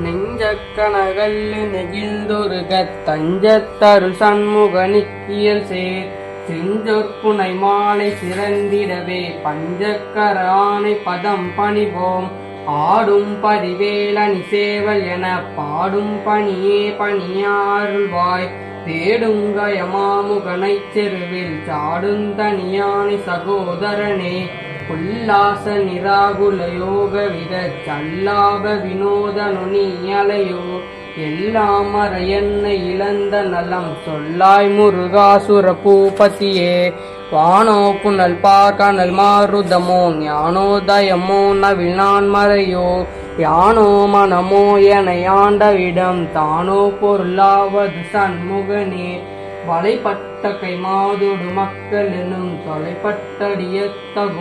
நெஞ்சக்கனகல்லு நெகிழ்ந்தொருகத் தஞ்சத்தருள் சண்முகனிக்கியல் சேர் செஞ்சொற்புனை மாலை சிறந்திடவே பஞ்சக்கர ஆனை பதம் பணிவோம். ஆடும் பதிவேலணி சேவல் என பாடும் பணியே பணியாருள்வாய். தேடுங்கயமாமுகனைச் செருவில் சாடுந்தனியானை சகோதரனே. உல்லாச நிராகுல யோக வித சல்லாப வினோத நுனியலையோ. எல்லாம் மற என்னை இழந்த நலம் சொல்லாய் முருகாசுர பூபதியே. வானோ புனல் பார்கனல் மாருதமோ ஞானோதயமோ நவில் நான் மறையோ. யானோ மனமோ என ஆண்டவிடம் தானோ பொருளாவது சண்முகனே. வலைப்பட்ட கை மாதோடு மக்கள் எனும் தொலைப்பட்டடிய தகும்